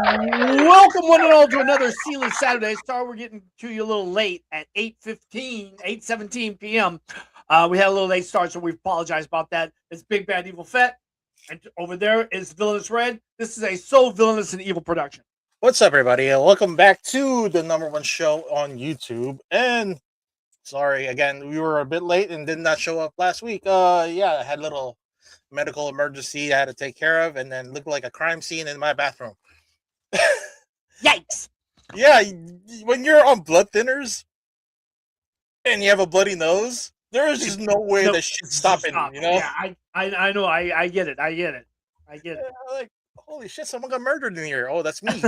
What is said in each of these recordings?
Welcome one and all to another Sealess Saturday. Sorry we're getting to you a little late at 8:17 p.m. We had a little late start, so we apologize about that. It's Big Bad Evil Fett, and over there is Villainous Red. This is a so villainous and evil production. What's up, everybody? Welcome back to the number one show on YouTube. And sorry again, we were a bit late and did not show up last week. I had a little medical emergency I had to take care of, and then looked like a crime scene in my bathroom. Yikes! Yeah, when you're on blood thinners and you have a bloody nose, there is just no way that shit's stopping. Stop. You know? Yeah, I know. I get it. I get it. Like, holy shit, someone got murdered in here. Oh, that's me.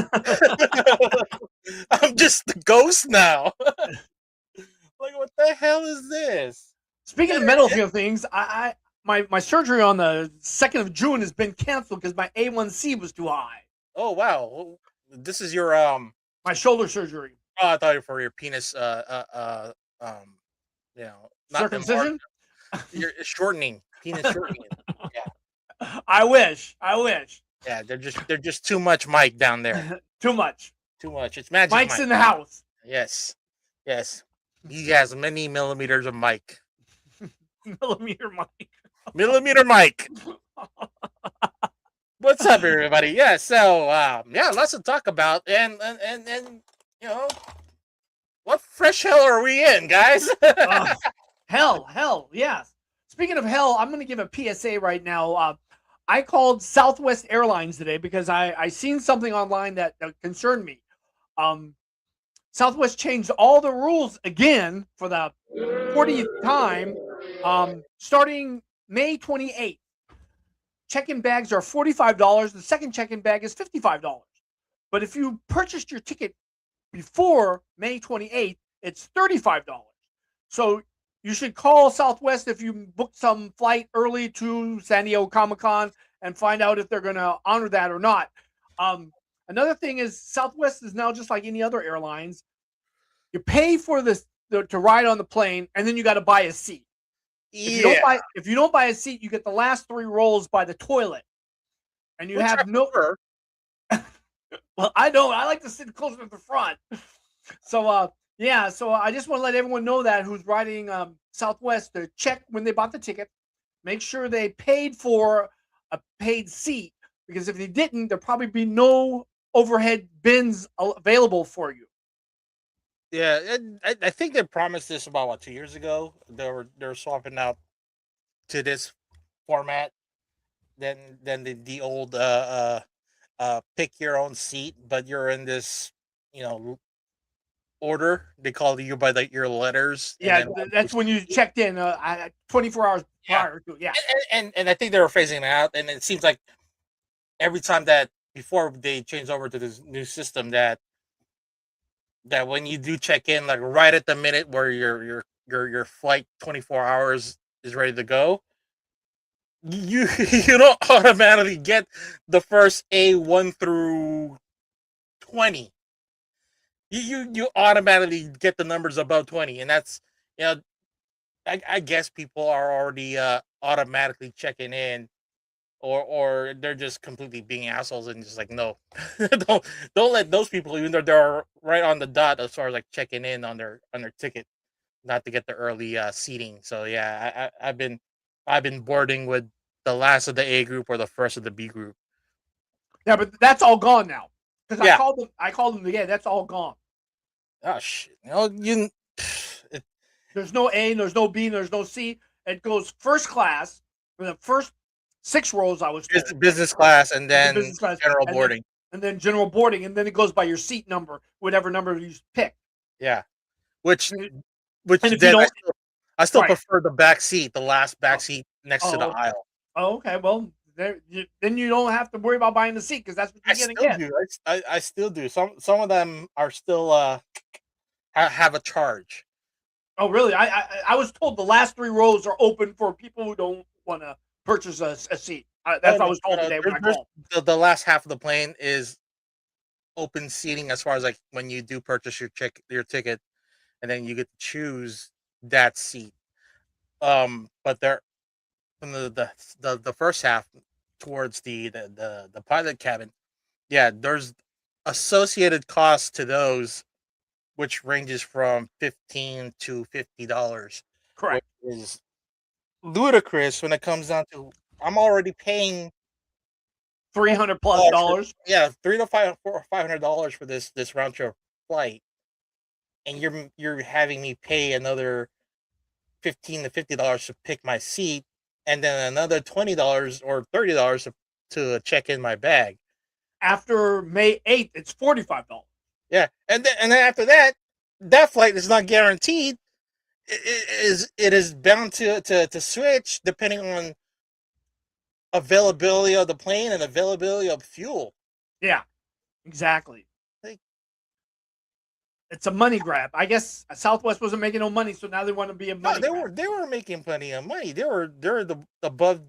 I'm just the ghost now. Like, what the hell is this? Speaking of medical things, my surgery on the 2nd of June has been canceled because my A1C was too high. Oh wow, this is your my shoulder surgery. Oh, I thought you for your penis. Not Circumcision. You're shortening, penis shortening. Yeah. I wish. Yeah, they're just too much mic down there. Too much. It's magic. Mike's mic. In the house. Yes. He has many millimeters of mic. Millimeter mic. Millimeter mic. What's up, everybody? Yeah, so lots to talk about, and you know, what fresh hell are we in, guys? Hell, yes. Speaking of hell, I'm going to give a PSA right now. I called Southwest Airlines today because I seen something online that concerned me. Southwest changed all the rules again for the 40th time, starting May 28th. Check-in bags are $45. The second check-in bag is $55. But if you purchased your ticket before May 28th, it's $35. So you should call Southwest if you booked some flight early to San Diego Comic-Con and find out if they're going to honor that or not. Another thing is Southwest is now just like any other airlines. You pay for this to ride on the plane, and then you got to buy a seat. If you don't buy a seat, you get the last 3 rows by the toilet, and you have no. Well, I don't. I like to sit closer to the front. So, So I just want to let everyone know that who's riding Southwest to check when they bought the ticket, make sure they paid for a paid seat, because if they didn't, there'll probably be no overhead bins available for you. Yeah, I think they promised this about 2 years ago. They're swapping out to this format than the old pick your own seat, but you're in this order. They call you by your letters. Yeah, that's when you checked in 24 hours prior to. Yeah, and I think they were phasing it out, and it seems like every time that before they changed over to this new system that when you do check in, like right at the minute where your flight 24 hours is ready to go, you don't automatically get the first A1 through 20. You automatically get the numbers above 20, and that's I guess people are already automatically checking in, or they're just completely being assholes and just like, no, don't let those people, even though they're right on the dot as far as like checking in on their ticket, not to get the early seating. So yeah, I've been boarding with the last of the A group or the first of the B group. Yeah, but that's all gone now. Because I called them again. That's all gone. Oh shit! There's no A, there's no B, there's no C. It goes first class for the first 6 rows. I was told. Business class, and then general boarding, and then general boarding, and then it goes by your seat number, whatever number you pick. Yeah, which then I still prefer the back seat, the last back seat next to the aisle. Oh, okay. Well, then you don't have to worry about buying the seat, because that's what you're going to get. I still do. Some of them are still have a charge. Oh, really? I was told the last 3 rows are open for people who don't want to purchase a seat. That's what I was told today when I called. The last half of the plane is open seating as far as like when you do purchase your ticket, and then you get to choose that seat. But they're from the first half towards the pilot cabin. Yeah, there's associated cost to those, which ranges from $15 to $50, which Correct. is ludicrous when it comes down to I'm already paying $300+ dollars for dollars. yeah $300 to $500 for this round trip flight, and you're having me pay another $15 to $50 to pick my seat, and then another $20 or $30 to check in my bag. After May 8th, it's $45. Yeah, and then after that, that flight is not guaranteed. It is bound to switch depending on availability of the plane and availability of fuel. Yeah, exactly. Like, It's a money grab. I guess Southwest wasn't making no money, so now they want to be a no, money grab. they were making plenty of money. They're the above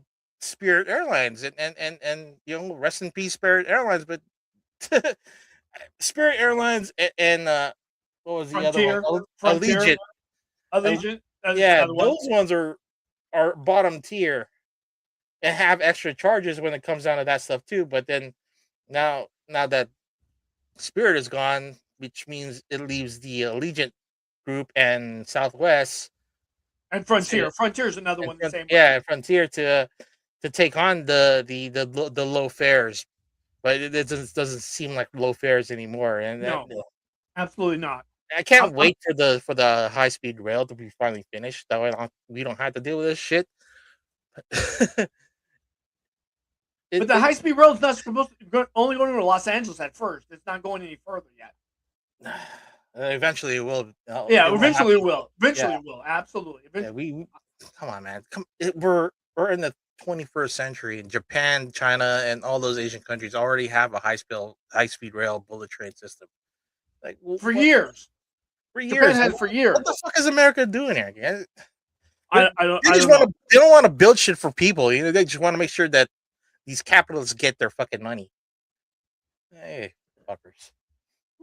Spirit Airlines, and rest in peace Spirit Airlines. But Spirit Airlines and what was the other one? Frontier, Allegiant. Allegiant. Yeah, Another one. those ones are bottom tier and have extra charges when it comes down to that stuff too. But then now that Spirit is gone, which means it leaves the Allegiant group and Southwest And Frontier. to, Frontier is another one the same way. yeah, Frontier to take on the low fares. But it doesn't seem like low fares anymore, and No, absolutely not. I can't I'm- wait for the high speed rail to be finally finished. That way we don't have to deal with this shit. But the high speed rail is not supposed to only going to Los Angeles at first. It's not going any further yet. Eventually it will. Yeah, eventually it will. Eventually Yeah. it will. Absolutely. Yeah, we come on, man. We're in the 21st century, and Japan, China, and all those Asian countries already have a high speed rail bullet train system. Like For years. For Japan years. had it for years. What the fuck is America doing here? Yeah? I don't know. They don't want to build shit for people. They just want to make sure that these capitalists get their fucking money. Hey, fuckers.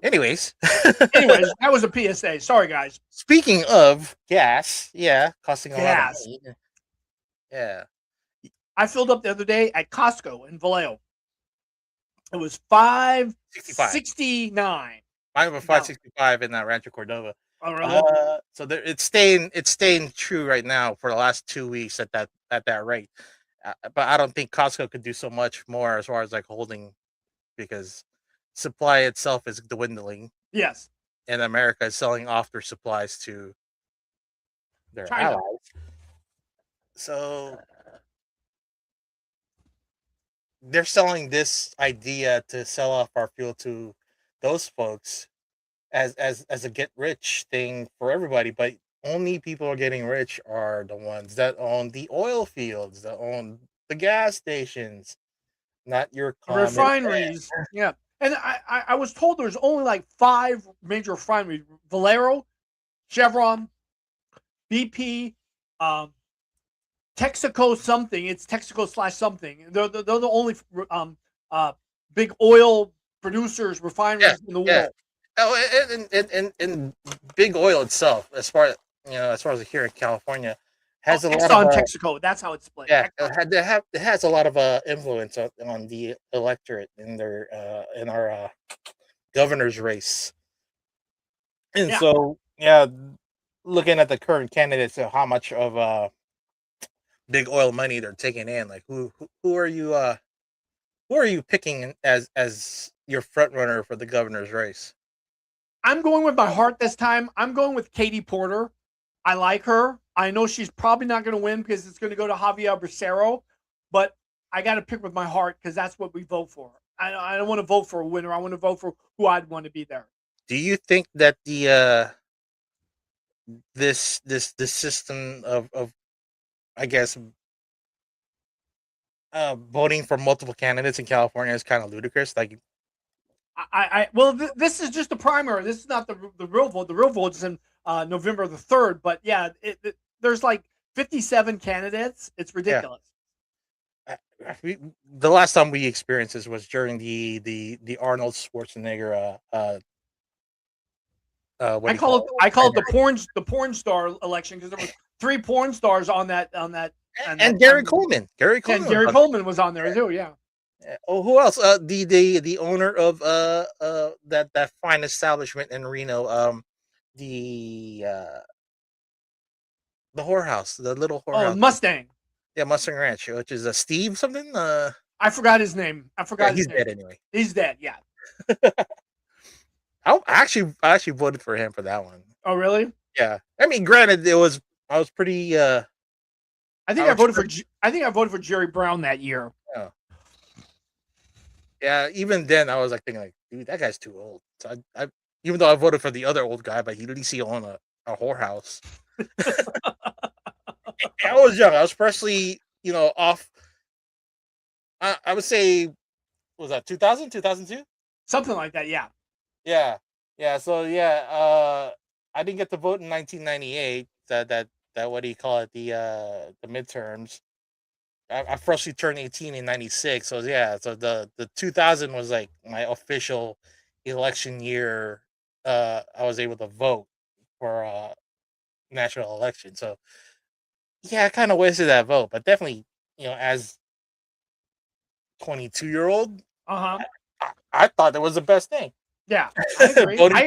Anyways, that was a PSA. Sorry, guys. Speaking of gas, costing a lot of money. Yeah. I filled up the other day at Costco in Vallejo. It was $5.69. Mine was $5.65 in Rancho Cordova. Oh, really? So it's staying true right now for the last 2 weeks at that rate. But I don't think Costco could do so much more as far as like holding, because supply itself is dwindling. Yes. And America is selling off their supplies to their allies. So they're selling this idea to sell off our fuel to those folks as a get rich thing for everybody, but only people are getting rich are the ones that own the oil fields, that own the gas stations, not your refineries. Yeah. And I was told there's only like 5 major refineries: Valero, Chevron, BP, Texaco something. It's Texaco / something. They're the only big oil producers, refineries in the world. Oh, and big oil itself, as far as here in California, has a lot of Texaco. That's how it's split. Yeah, it has a lot of influence on the electorate in our governor's race, and so looking at the current candidates and how much of big oil money they're taking in, like who are you picking as your front runner for the governor's race? I'm going with my heart this time. I'm going with Katie Porter. I like her. I know she's probably not going to win because it's going to go to Javier Becerra, but I got to pick with my heart because that's what we vote for. I don't want to vote for a winner. I want to vote for who I'd want to be there. Do you think that the this system of I guess voting for multiple candidates in California is kind of ludicrous? Like, this is just the primary. This is not the real vote. The real vote is in November the 3rd. But yeah, there's like 57 candidates. It's ridiculous. The last time we experienced this was during the Arnold Schwarzenegger. I call it the porn star election because there were 3 porn stars on that. And Gary Coleman. Gary Coleman was on there too. Yeah. Oh, who else? The owner of that fine establishment in Reno, the uh, the whorehouse, the little Oh, whorehouse. Mustang. Yeah, Mustang Ranch, which is a Steve something. I forgot his name. I Yeah, forgot his he's name. dead anyway. He's dead. Yeah. I actually voted for him for that one. Oh, really? Yeah, I mean, granted, I was pretty. I think I I was voted for. pretty, I think I voted for Jerry Brown that year. uh, yeah. Even then, I was like thinking like, dude, that guy's too old. So I even though I voted for the other old guy, but at least he owned a whorehouse. I was young. I was freshly, off. I would say, what was that 2000, 2002? Something like that. Yeah. Yeah, yeah. So yeah, I didn't get to vote in 1998. That what do you call it? The midterms. I freshly turned 18 in '96. So yeah, so the 2000 was like my official election year. I was able to vote for national election. So yeah, I kind of wasted that vote, but definitely, as 22-year-old, Uh huh. I thought that was the best thing. Yeah. I agree. Voting for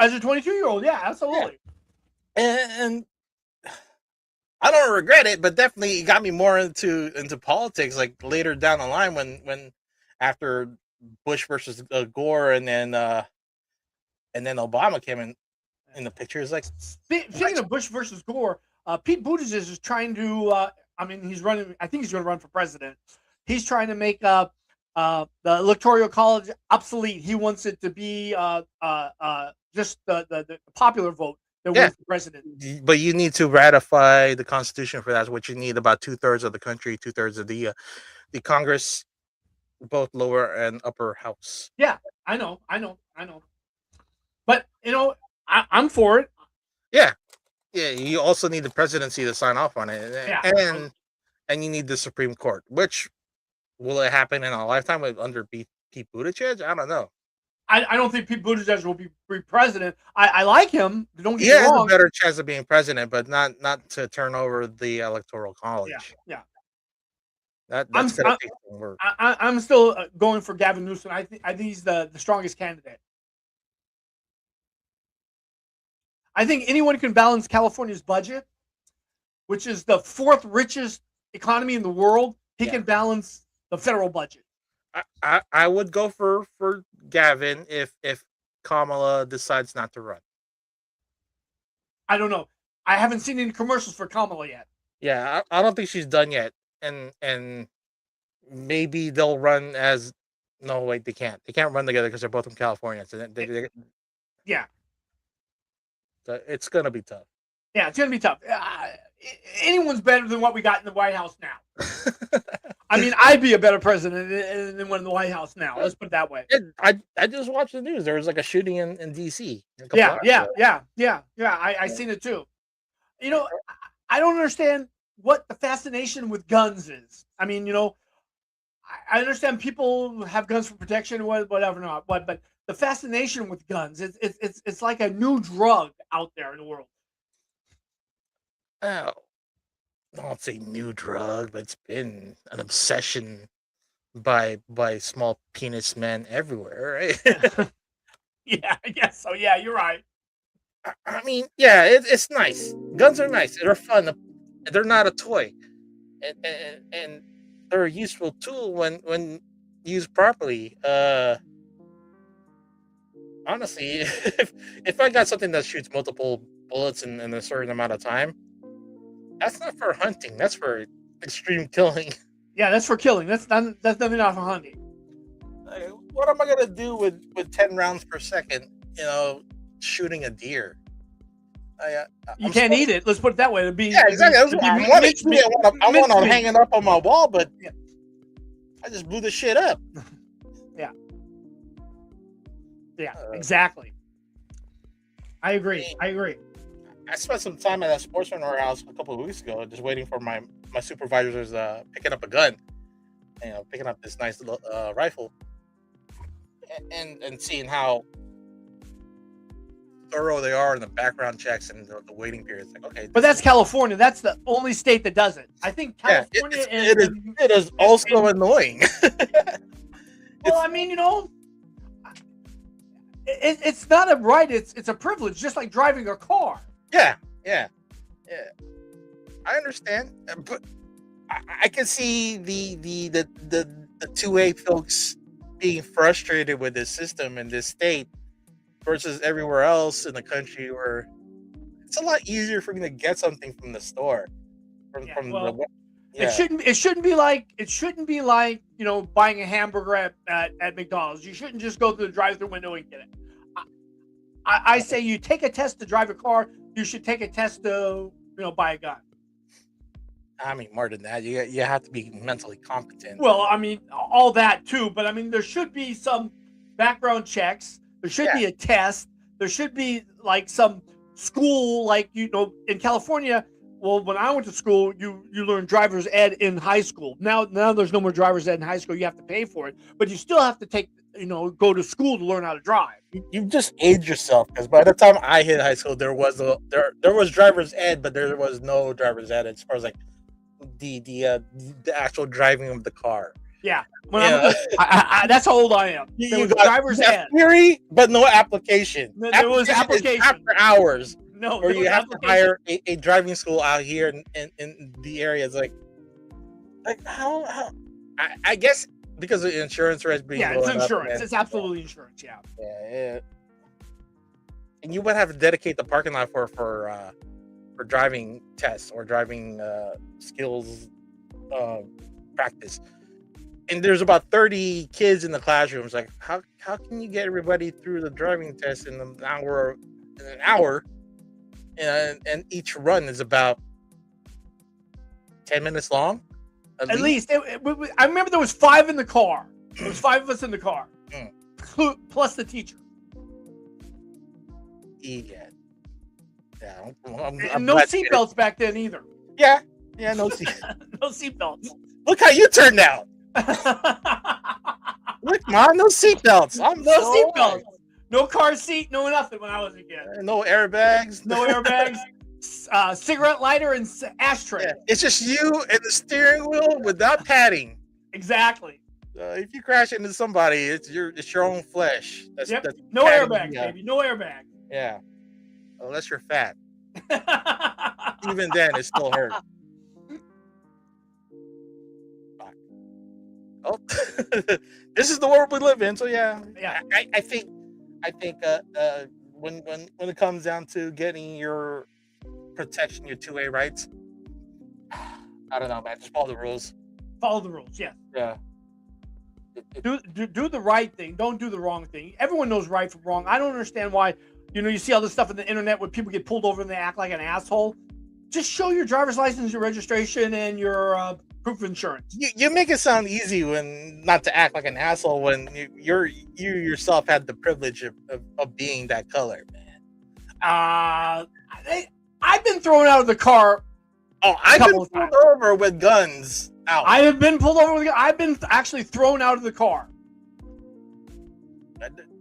As a 22-year-old, yeah, yeah, absolutely. and I don't regret it, but definitely it got me more into politics. Like later down the line, when after Bush versus Gore, and then Obama came in the picture, it's like Speaking of Bush versus Gore, Pete Buttigieg is trying to. I mean, he's running. I think he's going to run for president. He's trying to make the electoral college obsolete. He wants it to be just the popular vote that yeah. wins the president. But you need to ratify the Constitution for that, which you need about 2/3 of the country, 2/3 of the Congress, both lower and upper house. Yeah, I know. But I'm for it. Yeah, yeah. You also need the presidency to sign off on it, Yeah. and you need the Supreme Court. Which will it happen in a lifetime under Pete Buttigieg? I don't know. I don't think Pete Buttigieg will be president. I like him. Don't get He me has a wrong. better chance of being president, but not to turn over the electoral college. Yeah. That's gonna take some work. I'm still going for Gavin Newsom. I think he's the strongest candidate. I think anyone can balance California's budget, which is the fourth richest economy in the world. He can balance the federal budget. I would go for Gavin if Kamala decides not to run. I don't know. I haven't seen any commercials for Kamala yet. Yeah, I don't think she's done yet, and maybe they'll run as. No, wait, they can't. They can't run together because they're both from California. So Yeah. So it's gonna be tough. Yeah, it's gonna be tough. Anyone's better than what we got in the White House now. I mean, I'd be a better president than one in the White House now. Let's put it that way. I just watched the news. There was like a shooting in DC. Yeah. I seen it too. I don't understand what the fascination with guns is. I mean, I understand people have guns for protection, whatever not, but the fascination with guns, it's like a new drug out there in the world. Oh, I won't say new drug, but it's been an obsession by small penis men everywhere, right? Yeah, I guess so. Yeah, you're right. I mean, yeah, it's nice. Guns are nice. They're fun. They're not a toy, and they're a useful tool when used properly. Honestly, if I got something that shoots multiple bullets in a certain amount of time, that's not for hunting. That's for extreme killing. Yeah, that's for killing. That's definitely not for hunting. Like, what am I gonna do with 10 rounds per second? Shooting a deer. You can't eat it. Let's put it that way. Exactly. I want to hang it up on my wall, but I just blew the shit up. Yeah, exactly. I agree. I spent some time at a sportsman warehouse a couple of weeks ago, just waiting for my supervisors picking up a gun, picking up this nice little rifle, and seeing how thorough they are in the background checks and the waiting periods. Like, okay, but that's California. That's the only state that does it. I think California it is also annoying. Well, I mean, It's not a right. It's a privilege, just like driving a car. Yeah, yeah, yeah. I understand, but I can see the 2A folks being frustrated with this system in this state versus everywhere else in the country where it's a lot easier for me to get something from the store Yeah. from Well, the it yeah. shouldn't be like buying a hamburger at McDonald's. You shouldn't just go through the drive-through window and get it. I say you take a test to drive a car. You should take a test to buy a gun. I mean, more than that, you have to be mentally competent. Well, I mean, all that too, but I mean, there should be some background checks. There should Yeah, be a test. There should be like some school, like in California. Well, when I went to school, you learn driver's ed in high school. Now there's no more driver's ed in high school. You have to pay for it, but you still have to go to school to learn how to drive. you just aged yourself because by the time I hit high school, there was driver's ed, but there was no driver's ed as far as like the actual driving of the car. Yeah, when Yeah, that's how old I am. There was driver's ed. theory, but no application. There was Is application. after hours, No, or there you was have to application. hire a driving school out here in the area. It's like how I guess because of insurance rates being Yeah, it's going up, insurance. man. It's absolutely insurance. Yeah. Yeah. And you would have to dedicate the parking lot for driving tests or driving skills practice. And there's about 30 kids in the classrooms. Like, how can you get everybody through the driving test in an hour? And each run is about 10 minutes long. At least. I remember there was 5 in the car. There was 5 of us in the car, plus the teacher. Yeah. And no seatbelts back then either. Yeah, no seat. No seatbelts. Look how you turned out. Look, Mom, no seatbelts. No seatbelts. No car seat. No nothing when I was a kid. No airbags. No airbags. Cigarette lighter and ashtray. Yeah, it's just you and the steering wheel without padding. Exactly. If you crash into somebody, it's your own flesh. That's No padding, airbag, baby. No airbag. Yeah. Unless you're fat. Even then, it still hurts. Oh, this is the world we live in. So yeah. I think when it comes down to getting your protection, your 2A rights, I don't know, man. Just follow the rules. Follow the rules. Yeah. Yeah. Do the right thing. Don't do the wrong thing. Everyone knows right from wrong. I don't understand why. You see all this stuff on the internet where people get pulled over and they act like an asshole. Just show your driver's license, your registration, and your proof of insurance. You make it sound easy when not to act like an asshole when you yourself had the privilege of being that color, man. I've been thrown out of the car. Oh, I've been pulled over with guns out. I have been pulled over with. I've been actually thrown out of the car.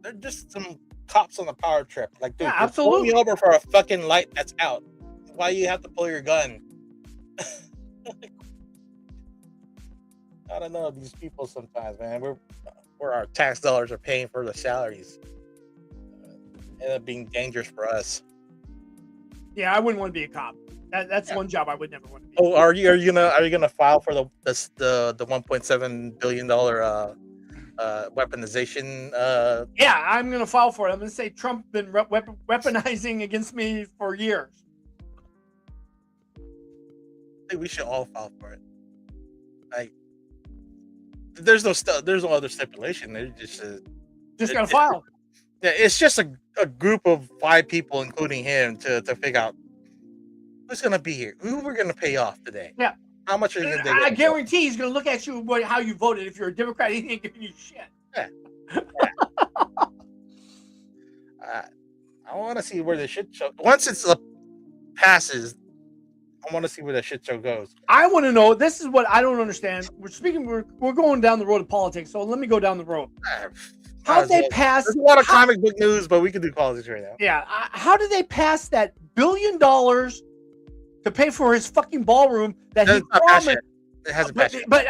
They're just some cops on a power trip. Like, dude, absolutely. Pull me over for a fucking light that's out. Why you have to pull your gun? I don't know these people sometimes, man. Where our tax dollars are paying for the salaries, end up being dangerous for us. Yeah, I wouldn't want to be a cop. That's one job I would never want to be. Oh, are you gonna file for the $1.7 billion weaponization? Yeah, I'm gonna file for it. I'm gonna say Trump been weaponizing against me for years. I think we should all file for it. Like, there's no other stipulation. They're just gotta file. Yeah, it's just a group of 5 people, including him, to figure out who's gonna be here, who we're gonna pay off today. Yeah. How much are you gonna? I guarantee he's gonna look at you how you voted. If you're a Democrat, he ain't giving you shit. Yeah. I want to see where the shit show. Once it's passes, I want to see where the shit show goes. I want to know. This is what I don't understand. We're going down the road of politics. So let me go down the road. How did they pass? There's a lot of comic book news, but we can do politics right now. Yeah. How did they pass that $1 billion to pay for his fucking ballroom that he promised? It hasn't passed. But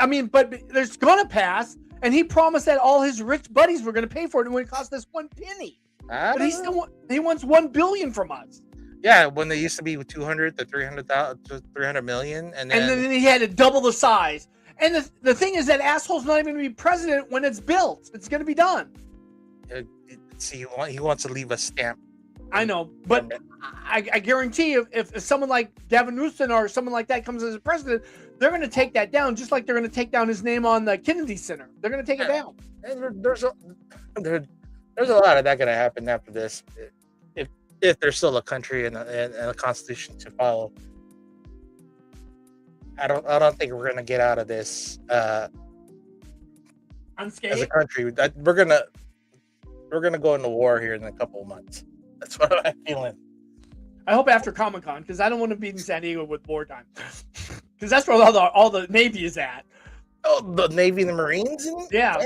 there's gonna pass, and he promised that all his rich buddies were gonna pay for it, and it would cost us 1 penny. I But don't know. he wants 1 billion from us. Yeah, when they used to be 200 to 300,000 to 300 million, and And then then he had to double the size. And the thing is that asshole's not even going to be president when it's built. It's going to be done. uh, see, he wants to leave a stamp. I know, but I guarantee if someone like Gavin Newsom or someone like that comes as a president, they're going to take that down, just like they're going to take down his name on the Kennedy Center. They're going to take it down. And there's a lot of that going to happen after this, if there's still a country and a constitution to follow. I don't think we're going to get out of this Unscathed? as a country. We're gonna go into war here in a couple of months. That's what I'm feeling. I hope after Comic-Con, because I don't want to be in San Diego with wartime. Because that's where all the Navy is at. Oh, the Navy and the Marines? Yeah.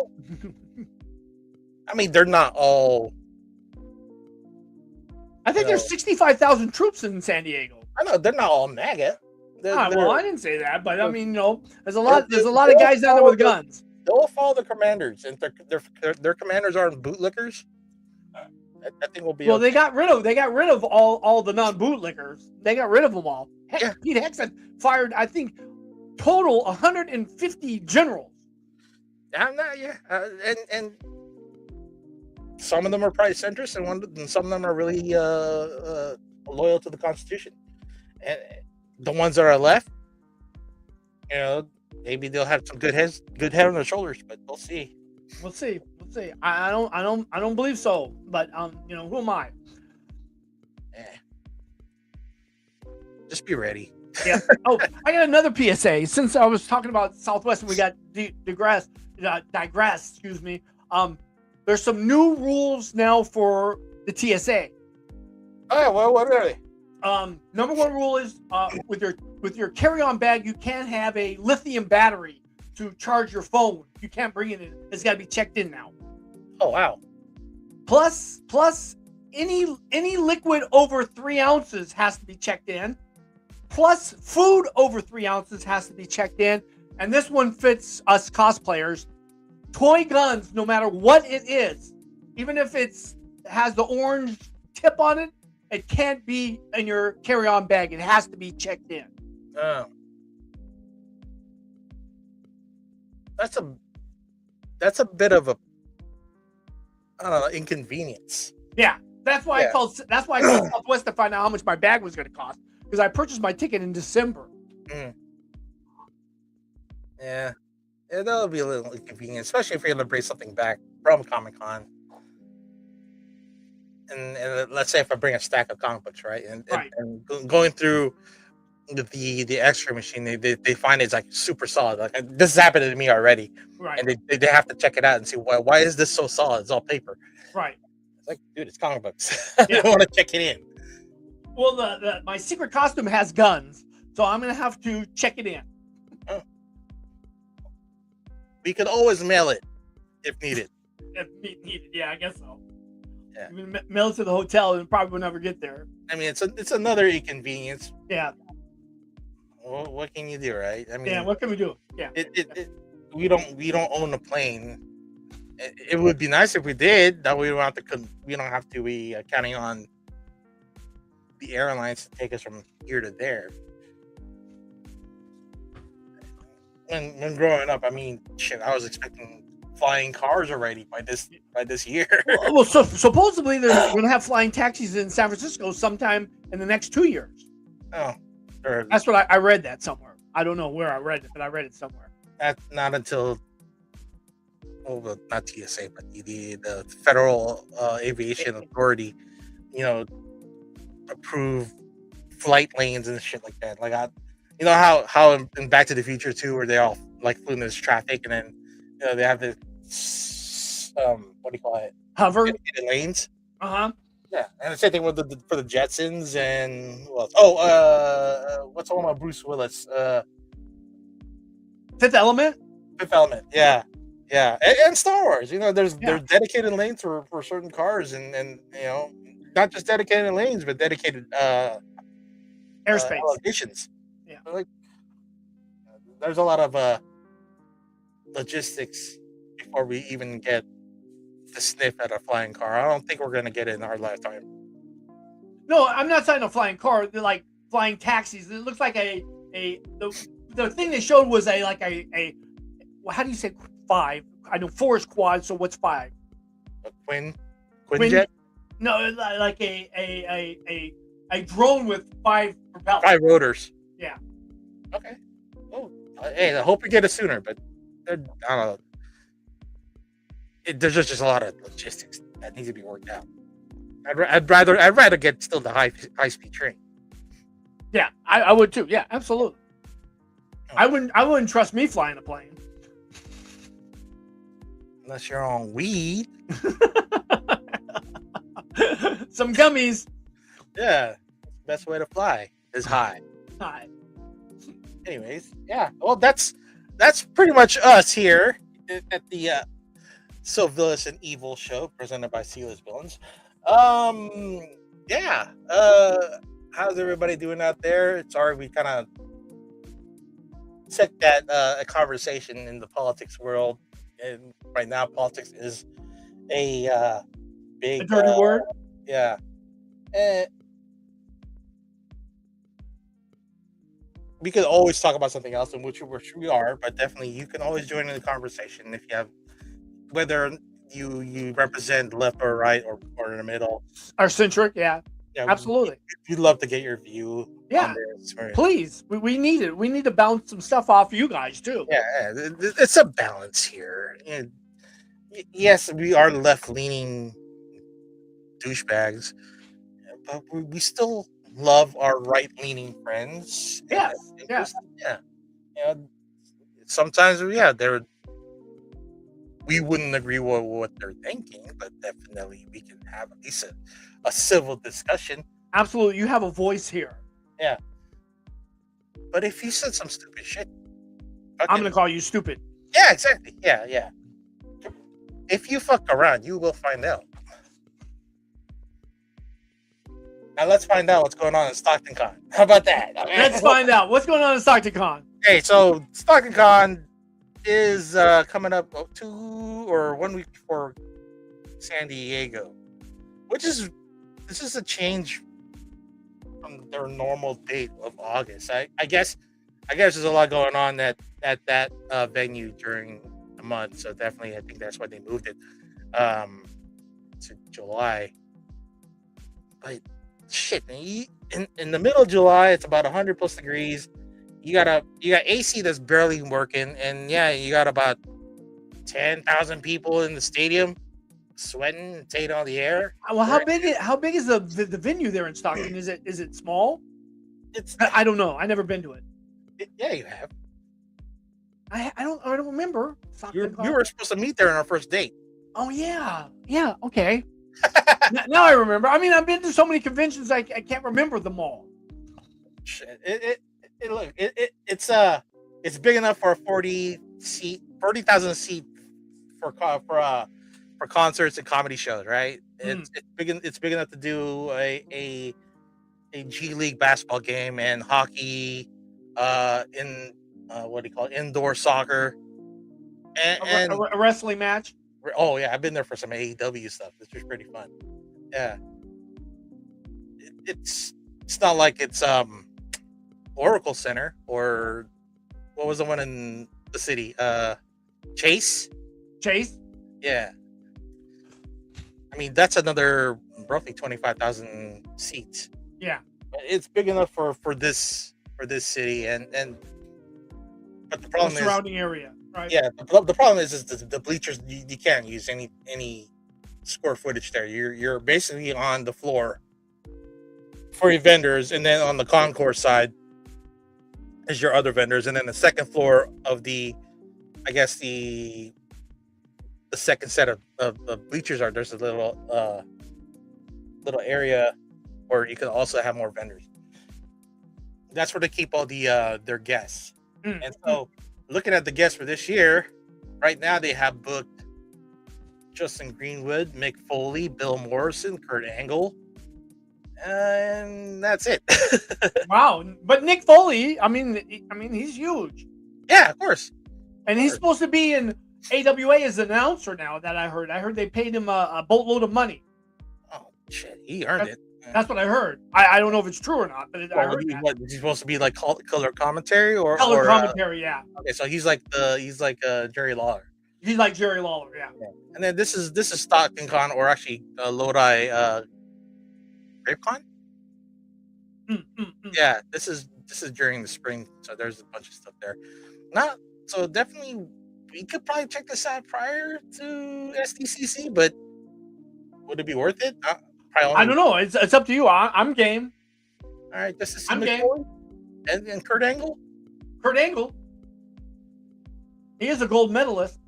I mean, they're not all. I think there's 65,000 troops in San Diego. I know they're not all MAGA. Well, I didn't say that, but I mean, there's a lot of guys out there with guns. They'll follow the commanders, and their commanders aren't bootlickers. I think we'll be. Well, okay. they got rid of all the non-bootlickers. They got rid of them all. Heck, yeah. Pete Hegseth fired, I think, total 150 generals. I'm not, yeah, and some of them are probably centrist, and some of them are really loyal to the Constitution. And the ones that are left, maybe they'll have some good head on their shoulders, but we'll see. We'll see. I don't believe so. But who am I? Just be ready. Yeah. Oh, I got another PSA. Since I was talking about Southwest, and we got digress. Excuse me. There's some new rules now for the TSA. Oh, well, what are they? Number one rule is with your carry-on bag, you can't have a lithium battery to charge your phone. You can't bring it in. It's got to be checked in now. Oh, wow. Plus any liquid over 3 ounces has to be checked in. Plus food over 3 ounces has to be checked in. And this one fits us cosplayers. Toy guns, no matter what it is, even if it has the orange tip on it, it can't be in your carry-on bag. It has to be checked in. Oh. That's a bit of a, I don't know, inconvenience. Yeah, that's why I called Southwest to find out how much my bag was going to cost, because I purchased my ticket in December. Yeah, that'll be a little inconvenient, especially if you're going to bring something back from Comic-Con. And let's say if I bring a stack of comic books, right, and going through the X-ray machine, they find it's like super solid. Like, this has happened to me already, right? And they have to check it out and see why is this so solid? It's all paper, right? It's like, dude, it's comic books. I don't want to check it in. Well, my secret costume has guns, so I'm gonna have to check it in. Oh. We could always mail it if needed. If needed, yeah, I guess so. Yeah. Mail it to the hotel and probably will never get there. I mean, it's another inconvenience. Yeah. Well, what can you do, right? I mean, yeah. What can we do? Yeah. We don't own a plane. It would be nice if we did. That way we don't have to be counting on the airlines to take us from here to there. When growing up, I mean, shit, I was expecting flying cars already by this year. Well, so supposedly they're going to have flying taxis in San Francisco sometime in the next 2 years. Oh, sure. That's what I read that somewhere. I don't know where I read it, but I read it somewhere. That's not until, not TSA, but the Federal Aviation Authority, approve flight lanes and shit like that. Like how in Back to the Future 2, where they all like flew in this traffic, and then they have this what do you call it? Hover lanes. Yeah, and the same thing with for the Jetsons and who else? What's the one about Bruce Willis? Fifth Element. Fifth Element. Yeah, and Star Wars. There's dedicated lanes for certain cars, and not just dedicated lanes, but dedicated airspace allocations. Yeah, like there's a lot of logistics before we even get to sniff at a flying car. I don't think we're gonna get it in our lifetime. No, I'm not saying a flying car. They're like flying taxis. It looks like the thing they showed was a well, how do you say 5? I know 4 is quad, so what's 5? A Quinjet? No, like a drone with 5 propellers. 5 rotors. Yeah. Okay. Oh, hey, I hope we get it sooner, but I don't know. There's just a lot of logistics that needs to be worked out. I'd rather get still the high speed train. Yeah, I would too. Yeah, absolutely. I wouldn't trust me flying a plane. Unless you're on weed. Some gummies. Yeah. Best way to fly is high. Hi. Anyways, yeah. Well, that's pretty much us here at the Villainous and Evel show presented by Sealess Villains. Yeah. How's everybody doing out there? Sorry we kind of set that a conversation in the politics world, and right now politics is a big A dirty word. Yeah. We could always talk about something else, in which we are, but definitely you can always join in the conversation if you have, whether you represent left or right or in the middle. Our centric, yeah. Absolutely. We'd love to get your view. Yeah, please. We need it. We need to bounce some stuff off you guys too. Yeah, it's a balance here. And yes, we are left-leaning douchebags, but we still love our right-leaning friends. Yes, yes. Yeah. Sometimes, yeah, we wouldn't agree with what they're thinking, but definitely we can have at least a civil discussion. Absolutely. You have a voice here. Yeah. But if you said some stupid shit, I'm going to call you stupid. Yeah, exactly. Yeah. If you fuck around, you will find out. Now let's find out what's going on in Stockton Con. How about that? Let's find out what's going on in Stockton Con. Hey, so Stockton Con is coming up 2 or 1 week before San Diego, this is a change from their normal date of August. I guess there's a lot going on at that venue during the month, so definitely I think that's why they moved it to July. But shit, in the middle of July, it's about 100 plus degrees. You got AC that's barely working, and yeah, you got about 10,000 people in the stadium sweating and taking on the air. Well, how big is the venue there in Stockton? Is it small? I don't know. I never been to it. Yeah, you have. I don't remember. You were supposed to meet there on our first date. Oh yeah. Okay. Now I remember. I mean, I've been to so many conventions I can't remember them all. It's big enough for a 40,000 seat for concerts and comedy shows, right? It's big enough to do a G League basketball game and hockey, in what do you call it, indoor soccer, and a wrestling match. Oh yeah, I've been there for some AEW stuff. It's just pretty fun. Yeah, it's not like it's Oracle Center or what was the one in the city? Chase. Yeah. I mean, that's another roughly 25,000 seats. Yeah. It's big enough for this city and but the problem is surrounding area, right? Yeah, the problem is the bleachers. You can't use any square footage there. You're basically on the floor for your vendors, and then on the concourse side is your other vendors, and then the second floor of the second set of bleachers there's a little area where you can also have more vendors. That's where they keep all their guests. And so, looking at the guests for this year, right now they have booked Justin Greenwood, Mick Foley, Bill Morrison, Kurt Angle, and that's it. Wow, but Nick Foley, I mean, he's huge. Yeah, of course. And he's supposed to be in AWA is an announcer now. That I heard. I heard they paid him a boatload of money. Oh shit, he earned it. That's what I heard. I don't know if it's true or not, but I heard that. What is he supposed to be like? Color commentary or Color commentary? Yeah. Okay, so he's like Jerry Lawler. He's like Jerry Lawler. Yeah. And then this is Stockton Con, or actually Lodi GrapeCon. Yeah, this is during the spring, so there's a bunch of stuff there. Not so definitely. We could probably check this out prior to SDCC, but would it be worth it? I don't know. It's up to you. I'm game. All right, just to see I'm game. And Kurt Angle. Kurt Angle. He is a gold medalist.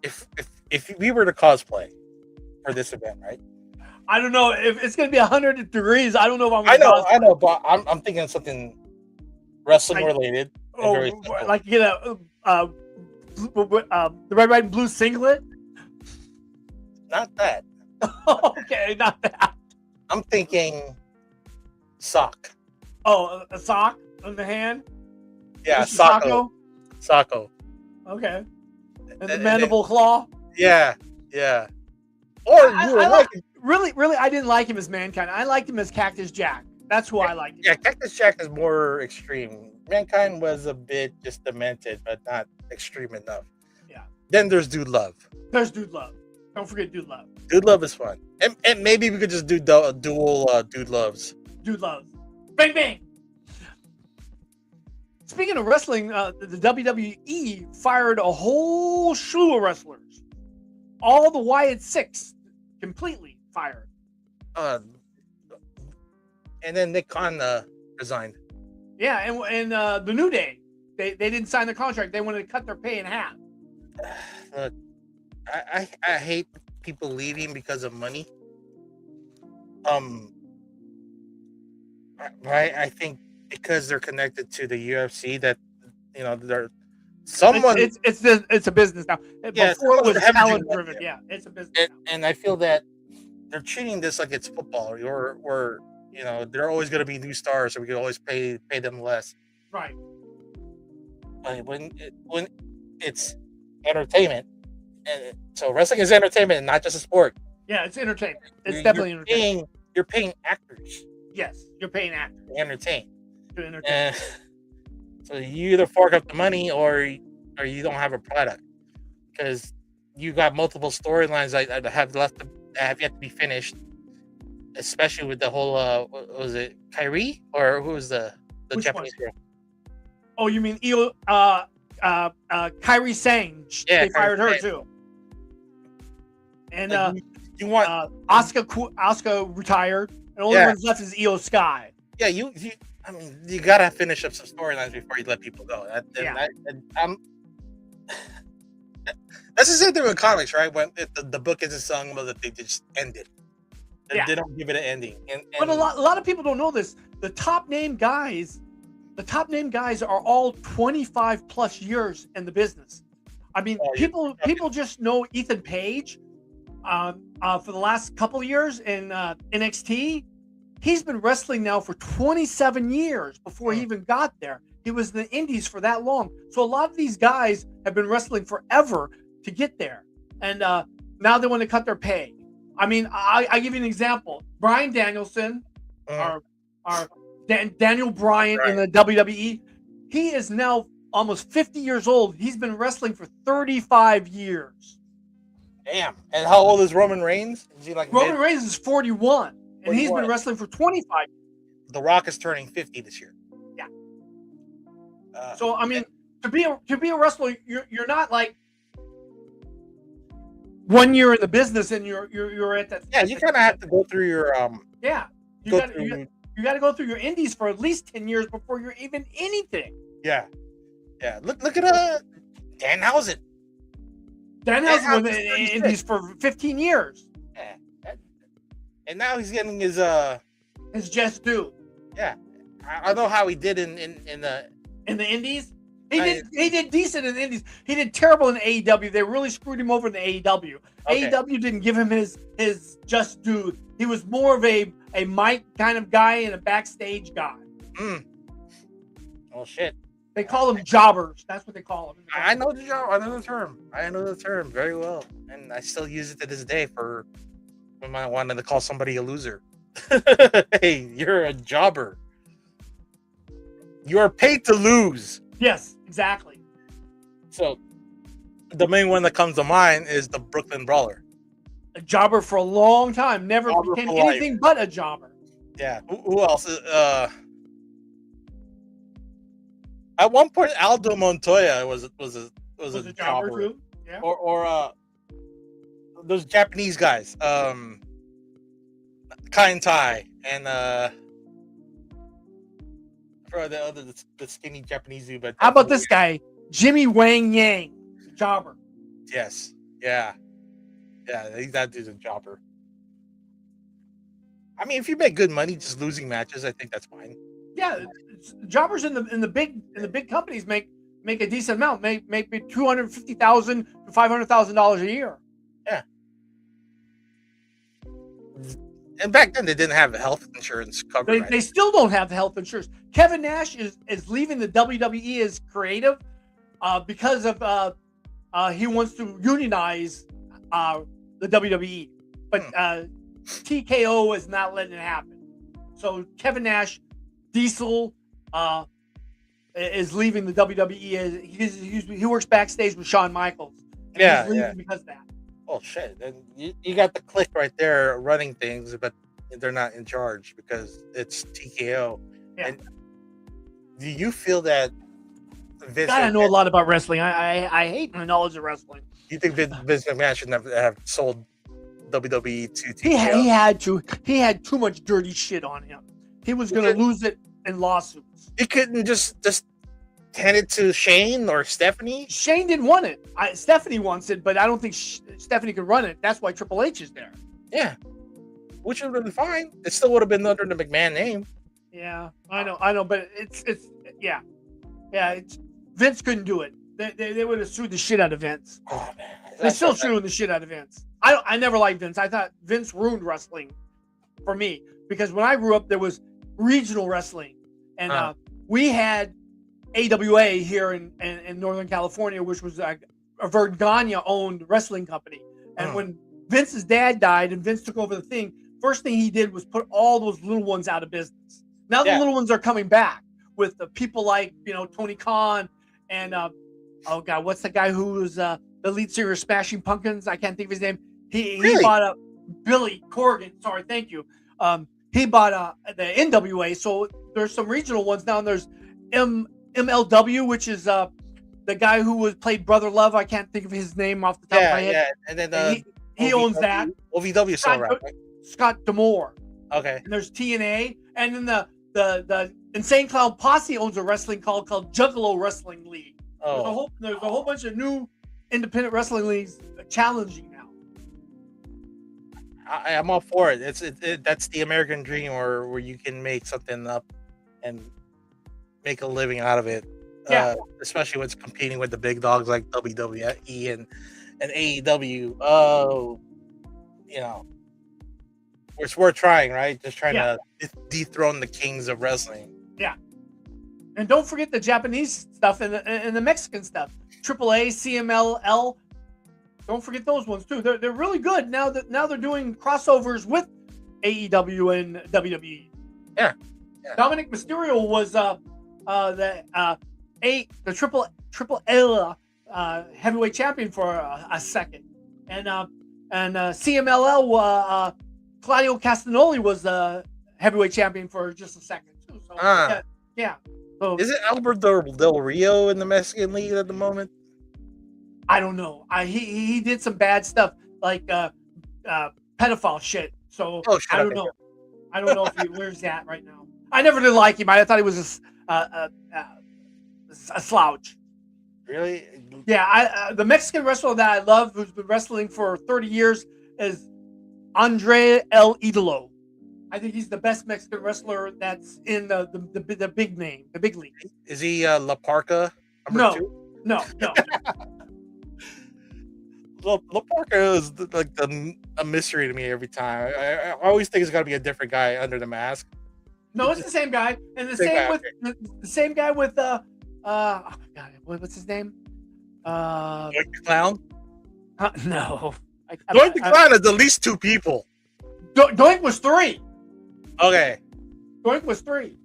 If we were to cosplay for this event, right? I don't know if it's going to be 100 degrees. I don't know if I'm. I know, but I'm thinking of something wrestling related. Like you get the red, white, and blue singlet. Not that. Okay, not that. I'm thinking sock. Oh, a sock on the hand. Yeah, Socko. Okay. And the mandible claw. Yeah. Or really, I didn't like him as Mankind. I liked him as Cactus Jack. That's who I liked. Yeah, Cactus Jack is more extreme. Mankind was a bit just demented, but not extreme enough. Yeah. Then there's Dude Love. Don't forget Dude Love. Dude Love is fun. And maybe we could just do dual Dude Loves. Dude Loves. Bang, bang. Speaking of wrestling, the WWE fired a whole slew of wrestlers. All the Wyatt Six completely fired. And then Nick Khan resigned. Yeah, and the New Day, they didn't sign the contract. They wanted to cut their pay in half. Look, I hate people leaving because of money. I think because they're connected to the UFC, that they're someone. It's a business now. Yeah, before it was talent driven. Yeah, it's a business. And I feel that they're treating this like it's football, or they're always going to be new stars, so we can always pay them less. Right. But when it's entertainment, and so wrestling is entertainment, and not just a sport. Yeah, it's entertainment. It's definitely entertainment. You're paying actors. Yes, you're paying actors to entertain. So you either fork up the money or you don't have a product, because you got multiple storylines that have yet to be finished. Especially with the whole, was it Kyrie, or who was the Japanese girl? Oh, you mean Kyrie Sane? Yeah, they fired her too. And you want Asuka retired, and only one's left is Io Sky. Yeah, you gotta finish up some storylines before you let people go. That's the same thing with comics, right? When the book isn't sung, but they just end it. They don't give it an ending. But a lot of people don't know this. The top name guys are all 25 plus years in the business. I mean, people just know Ethan Page for the last couple of years in NXT. He's been wrestling now for 27 years before he even got there. He was in the Indies for that long. So a lot of these guys have been wrestling forever to get there. And now they want to cut their pay. I mean, I give you an example. Bryan Danielson, Daniel Bryan in the WWE, he is now almost 50 years old. He's been wrestling for 35 years. Damn. And how old is Roman Reigns? Is he like Roman Reigns is 41, and he's been wrestling for 25 years. The Rock is turning 50 this year. Yeah. So I mean, to be a wrestler, you're not like 1 year in the business and you're at that. Yeah, you kind of have to go through your You got to go through your indies for at least 10 years before you're even anything. Yeah. Look at Danhausen. Danhausen was in indies for 15 years. Yeah. And now he's getting his just due. Yeah. I know how he did in the indies. He did decent in the indies. He did terrible in AEW. They really screwed him over in the AEW. Okay. AEW didn't give him his just due. He was more of a mic kind of guy and a backstage guy. Oh shit. They call them jobbers. That's what they call them. I know the job. I know the term. I know the term very well, and I still use it to this day for when I wanted to call somebody a loser. Hey, you're a jobber. You are paid to lose. Yes, exactly. So, the main one that comes to mind is the Brooklyn Brawler. A jobber for a long time. Never Jobber became for life. anything but a jobber. Yeah. Who else? At one point, Aldo Montoya was a jobber jobber. too. Yeah. Or those Japanese guys, Kai and Tai, and I forgot the skinny Japanese dude. But How about this guy, Jimmy Wang Yang, jobber? Yes, yeah, that dude's a jobber. I mean, if you make good money just losing matches, I think that's fine. Yeah, jobbers in the big companies make a decent amount. Make $250,000 to $500,000 a year. Yeah. And back then they didn't have health insurance covered. They still don't have health insurance. Kevin Nash is leaving the WWE as creative because of he wants to unionize the WWE, but TKO is not letting it happen. So Kevin Nash, Diesel is leaving the WWE. He works backstage with Shawn Michaels. Yeah, he's leaving because of that. Oh shit! And you got the click right there running things, but they're not in charge because it's TKO. Yeah. And do you feel that Vince? God, I know a lot about wrestling. I hate my knowledge of wrestling. You think Vince McMahon should have sold WWE to TKO? He had to. He had too much dirty shit on him. He was going to lose it in lawsuits. He couldn't just hand it to Shane or Stephanie. Shane didn't want it. Stephanie wants it, but I don't think Stephanie could run it. That's why Triple H is there. Yeah, which would have been fine. It still would have been under the McMahon name. Yeah, I know, but it's yeah. Vince couldn't do it. They would have sued the shit out of Vince. Oh man, They still suing the shit out of Vince. I never liked Vince. I thought Vince ruined wrestling for me because when I grew up, there was regional wrestling, and we had AWA here in Northern California, which was a Vergania-owned wrestling company. And when Vince's dad died and Vince took over the thing, first thing he did was put all those little ones out of business. Now the little ones are coming back with the people like Tony Khan and oh god, what's the guy who was the lead singer of Smashing Pumpkins? I can't think of his name. He bought a Billy Corgan. Sorry, thank you. He bought the NWA. So there's some regional ones now. And there's MLW, which is the guy who played Brother Love. I can't think of his name off the top of my head. Yeah, and then he owns that. OVW is still around, right? Scott D'Amore. Okay. And there's TNA, and then the Insane Clown Posse owns a wrestling called Juggalo Wrestling League. Oh. There's a whole bunch of new independent wrestling leagues challenging now. I'm all for it. That's the American dream, where you can make something up and make a living out of it. Yeah. Especially when it's competing with the big dogs like WWE and AEW. Oh, we're trying, right? Just trying to dethrone the kings of wrestling. Yeah. And don't forget the Japanese stuff and the Mexican stuff. AAA, CMLL. Don't forget those ones too. They're really good now they're doing crossovers with AEW and WWE. Yeah. Dominic Mysterio was the triple L heavyweight champion for a second, and CMLL Claudio Castagnoli was the heavyweight champion for just a second too. So yeah. So, is it Alberto Del Rio in the Mexican League at the moment? I don't know. He did some bad stuff like pedophile shit. So I don't know. I don't know where's that right now. I never did like him. I thought he was a slouch. Really? Yeah. The Mexican wrestler that I love, who's been wrestling for 30 years, is Andre El Idolo. I think he's the best Mexican wrestler that's in the big name, the big league. Is he La Parca? No. La Parca is like a mystery to me every time. I always think it's got to be a different guy under the mask. No, it's the same guy, and the same guy with Oh God, what's his name? Doink the Clown. No. Doink the Clown is at least 2 people. Doink was 3. Okay. Doink was 3.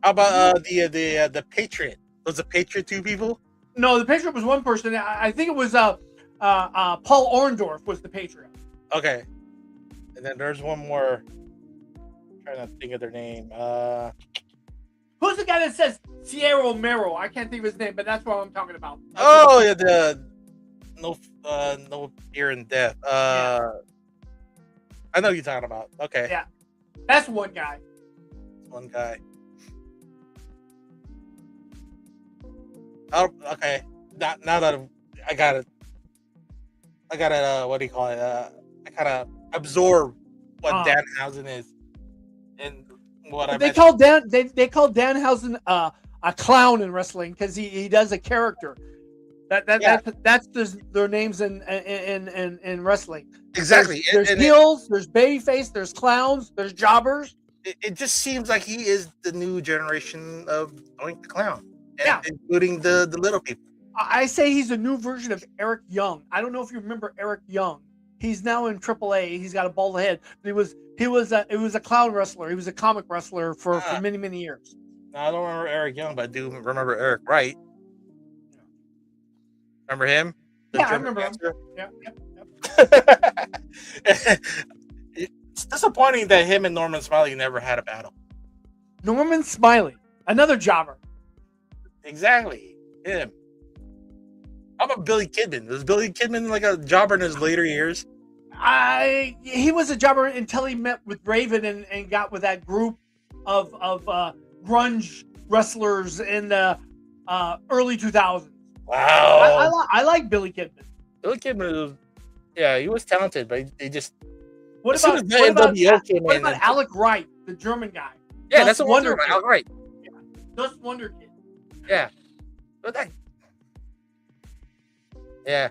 How about the Patriot? Was the Patriot 2 people? No, the Patriot was 1 person. I think it was Paul Orndorff was the Patriot. Okay. And then there's one more. I'm trying to think of their name. Who's the guy that says Sierra Romero? I can't think of his name, but that's what I'm talking about. Yeah, the no fear in death. I know what you're talking about. Okay. Yeah, that's one guy. One guy. Oh, okay. Now that I got it. What do you call it? I kind of absorb what Danhausen is, and what they call Danhausen a clown in wrestling because he does a character. That's their names in wrestling. Exactly. There's heels, there's babyface, there's clowns, there's jobbers. It just seems like he is the new generation of Doink the Clown, including the little people. I say he's a new version of Eric Young. I don't know if you remember Eric Young. He's now in AAA. He's got a bald head. But he was a clown wrestler. He was a comic wrestler for many years. No, I don't remember Eric Young, but I do remember Eric Wright. Remember him? I remember him. Yeah. It's disappointing that him and Norman Smiley never had a battle. Norman Smiley, another jobber. Exactly, him. How about Billy Kidman? Was Billy Kidman like a jobber in his later years? He was a jobber until he met with Raven and got with that group of grunge wrestlers in the early 2000s. Wow. I like Billy Kidman. Billy Kidman was, he was talented, but he just. What about Alec Wright, the German guy? Yeah, that's a Wonder Kid. Alec Wright. Yeah. Just Wonder Kid. Yeah. But that. Yeah.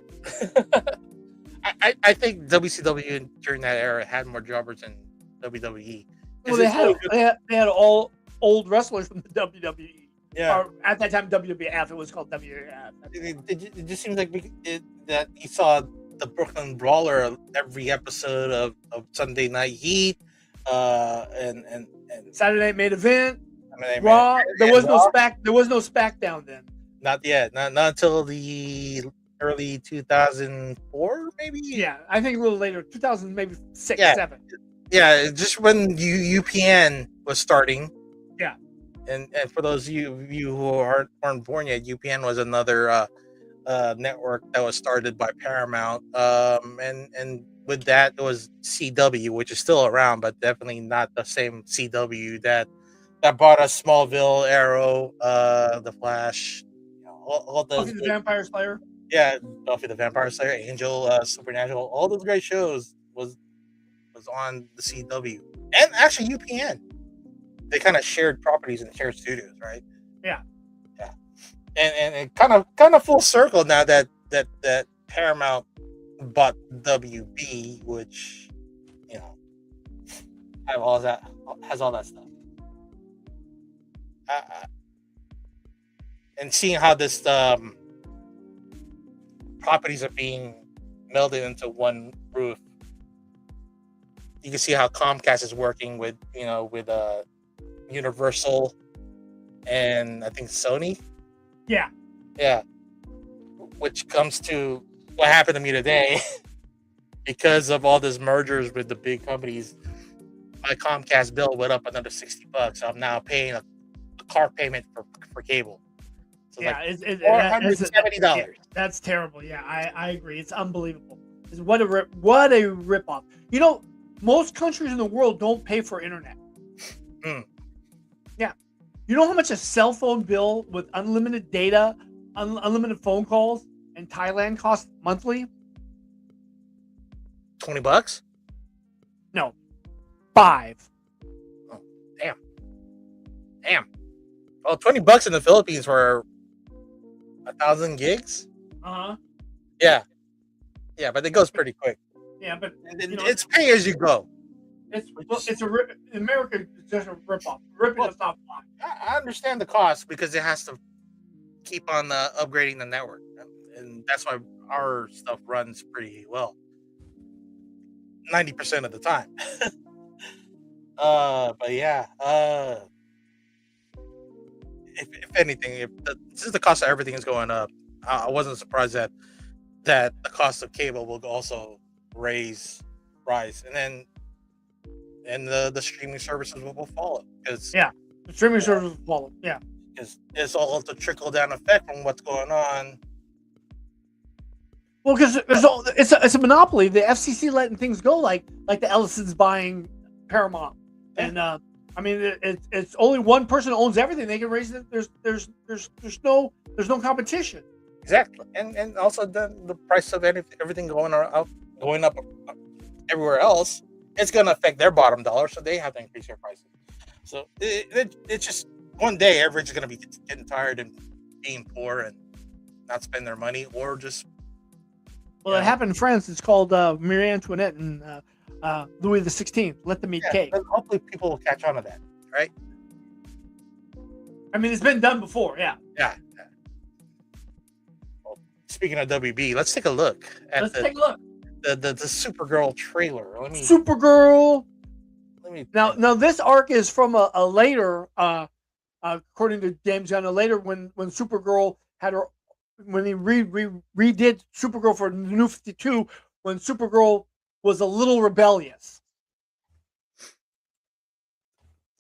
I think WCW during that era had more jobbers than WWE. Well, they had all old wrestlers from the WWE. Yeah. Or at that time, WWF. It was called WWF. It just seems like that you saw the Brooklyn Brawler every episode of Sunday Night Heat, and Saturday Night Main Event, Raw. There was no SmackDown then. Not yet. Not until the early 2004, maybe. Yeah, I think a little later, 2000, maybe 6, 7. Yeah, just when UPN was starting. Yeah. And for those of you who weren't born yet, UPN was another network that was started by Paramount. And with that, it was CW, which is still around, but definitely not the same CW that brought us Smallville, Arrow, The Flash, all those. Buffy the Vampire Slayer. Yeah, Buffy the Vampire Slayer, Angel, Supernatural, all those great shows was on the CW, and actually UPN. They kind of shared properties and shared studios, right? Yeah. And kind of full circle now that Paramount bought WB, which has all that stuff. And seeing how this properties are being melded into one roof, you can see how Comcast is working with Universal and I think Sony. Yeah. Which comes to what happened to me today. Because of all these mergers with the big companies, my Comcast bill went up another $60. So I'm now paying a car payment for cable. So it's $470. That's terrible. Yeah, I agree. It's unbelievable. What a ripoff. Most countries in the world don't pay for internet. Yeah. You know how much a cell phone bill with unlimited data, unlimited phone calls in Thailand costs monthly? $20? No. 5. Oh, damn. Well, $20 in the Philippines for 1,000 gigs? Uh-huh. Yeah, but it goes pretty quick. Yeah, but it's pay as you go. In America, it's just a ripoff. Ripping Well, us off. Fine. I understand the cost because it has to keep on upgrading the network, and that's why our stuff runs pretty well 90% of the time. But yeah, if anything, since the cost of everything is going up, I wasn't surprised that the cost of cable will also rise, and the streaming services will follow because Yeah, the streaming service will follow. Yeah, it's all the trickle down effect from what's going on. well, because it's a monopoly. The FCC letting things go like the Ellisons buying Paramount, and I mean it's only one person owns everything. They can raise it. There's no competition. Exactly, and also the price of everything going up everywhere else, it's going to affect their bottom dollar, so they have to increase their prices. So it's just one day everyone's going to be getting tired and being poor and not spend their money, or just. Well, it happened in France. It's called Marie Antoinette and Louis the 16th. Let them eat cake. Hopefully, people will catch on to that, right? I mean, it's been done before. Yeah. Yeah. Well, speaking of WB, let's take a look at take a look. The Supergirl trailer. Supergirl. Now this arc is from a later, according to James Gunn, later when Supergirl had her. When he redid Supergirl for New 52, when Supergirl was a little rebellious.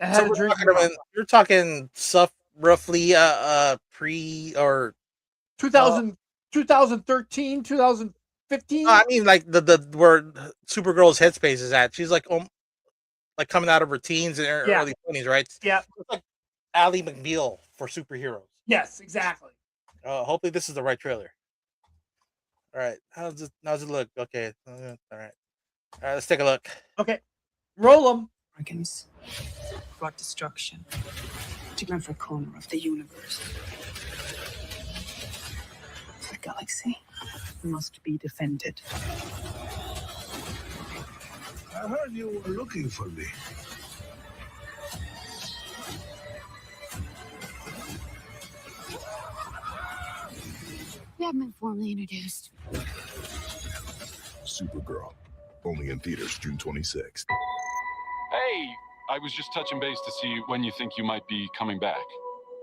You're talking stuff roughly pre or 2013, 2015. I mean, like the where Supergirl's headspace is at. She's like coming out of her teens and early 20s, right? Yeah, it's like Ally McBeal for superheroes. Yes, exactly. Hopefully this is the right trailer. All right, how's it look? Okay, all right, let's take a look. Okay, roll them. Dragons brought destruction to every corner of the universe. The galaxy must be defended. I heard you were looking for me. We haven't been formally introduced. Supergirl. Only in theaters June 26th. Hey, I was just touching base to see when you think you might be coming back.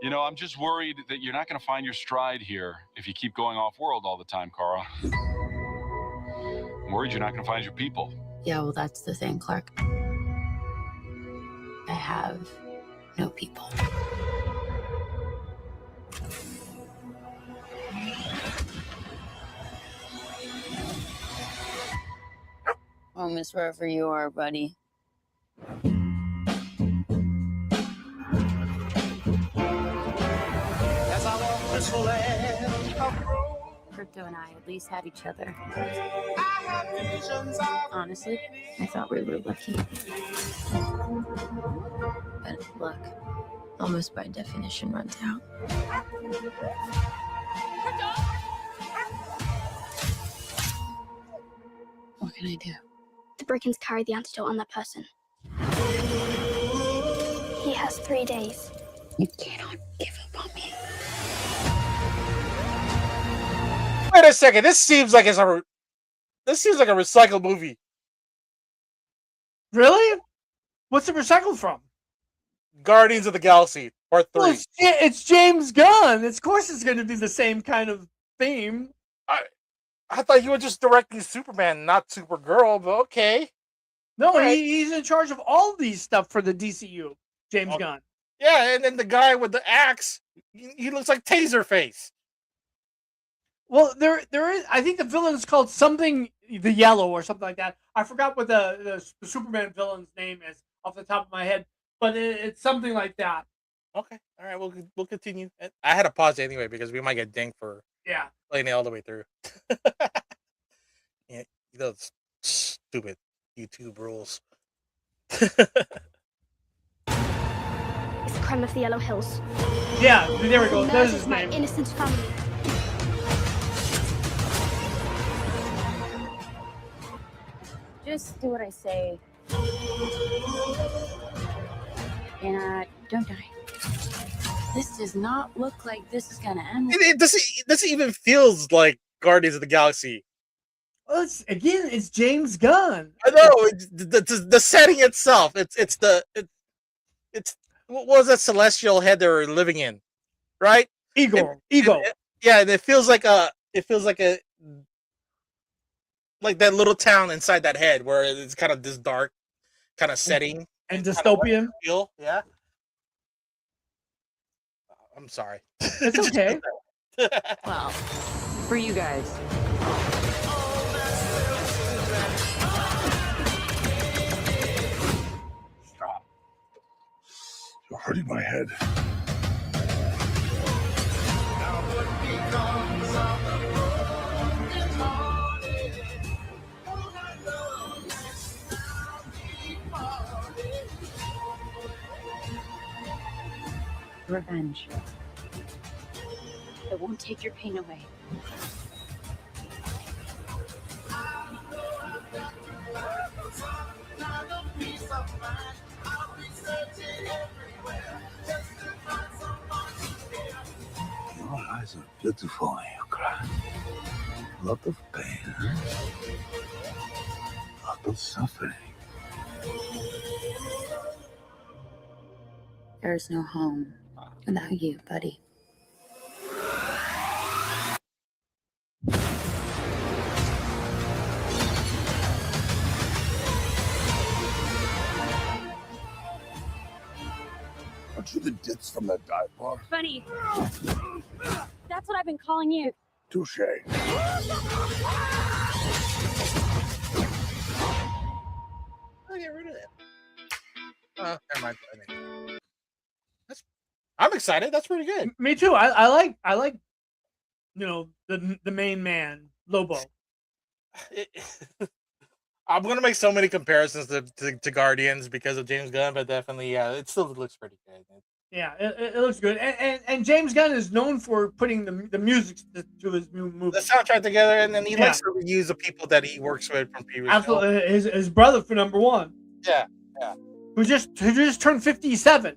You know, I'm just worried that you're not going to find your stride here if you keep going off-world all the time, Kara. I'm worried you're not going to find your people. Yeah, well, that's the thing, Clark. I have no people. I'll miss wherever you are, buddy. Crypto and I at least had each other. Honestly, I thought we were lucky. But luck, almost by definition, runs out. What can I do? The Brickens carry the antidote on that person. He has 3 days. You cannot give up on me. Wait a second. This seems like a recycled movie. Really? What's it recycled from? Guardians of the Galaxy Part 3. Well, it's James Gunn. Of course, it's going to be the same kind of theme. I thought you were just directing Superman, not Supergirl, but okay. No, right. He's in charge of all these stuff for the DCU, James Gunn. Yeah, and then the guy with the axe, he looks like Taserface. Well, there is. I think the villain is called something the Yellow or something like that. I forgot what the Superman villain's name is off the top of my head, but it's something like that. Okay, all right, we'll continue. I had to pause anyway because we might get dinged for playing it all the way through. Yeah, those stupid YouTube rules. It's the crime of the Yellow Hills. Yeah, there we go. There's his my name. innocent family. Just do what I say And don't die. This does not look like this is gonna end. It doesn't even feels like Guardians of the Galaxy. Well, it's James Gunn. I know the setting itself. It's what was that celestial head they were living in, right? Ego. Yeah, and it feels like a like that little town inside that head where it's kind of this dark kind of setting and dystopian feel. Yeah. I'm sorry. It's okay. Well, for you guys. Stop. You're hurting my head. Revenge. It won't take your pain away. Your eyes are beautiful when you cry. A lot of pain. A lot of suffering. There's no home without you, buddy. Aren't you the ditz from that dive bar? Funny. That's what I've been calling you. Touche. I'll get rid of that. Never mind. I'm excited. That's pretty good. Me too. I like the main man, Lobo. I'm gonna make so many comparisons to Guardians because of James Gunn, but definitely, yeah, it still looks pretty good. Yeah, it looks good. And James Gunn is known for putting the music to his new movie. The soundtrack together, and then he likes to use the people that he works with from previous. Absolutely, his brother for number one. Yeah. Who just turned 57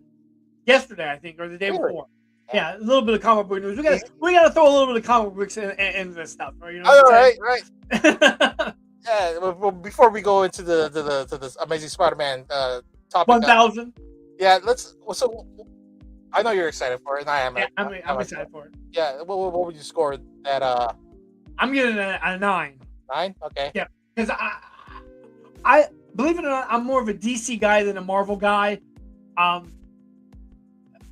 yesterday, I think, or the day before. Yeah, a little bit of comic book news. We gotta throw a little bit of comic books in this stuff, right? You know all right. Yeah. Well, before we go into the this Amazing Spider-Man topic, 1000. Yeah, So I know you're excited for it, and I am. Yeah, I'm excited for it. Yeah. What would you score that? I'm giving it a 9. 9. Okay. Yeah, because I believe it or not, I'm more of a DC guy than a Marvel guy.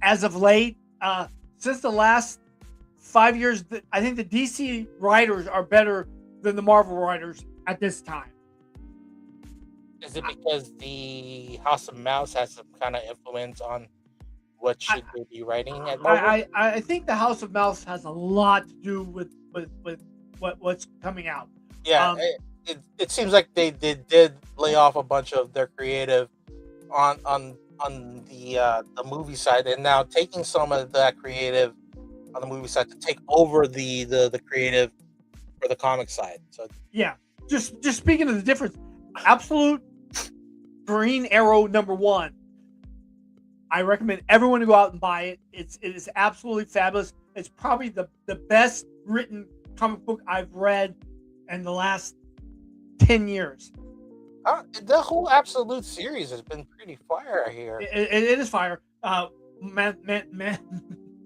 As of late, since the last 5 years, I think the DC writers are better than the Marvel writers at this time. Is it because the House of Mouse has some kind of influence on what should they be writing at Marvel? I think the House of Mouse has a lot to do with what's coming out. Yeah, it seems like they did lay off a bunch of their creative on the movie side, and now taking some of that creative on the movie side to take over the creative for the comic side. So yeah, just speaking of the difference, Absolute Green Arrow #1. I recommend everyone to go out and buy it. It is absolutely fabulous. It's probably the best written comic book I've read in the last 10 years. The whole Absolute series has been pretty fire here. It is fire.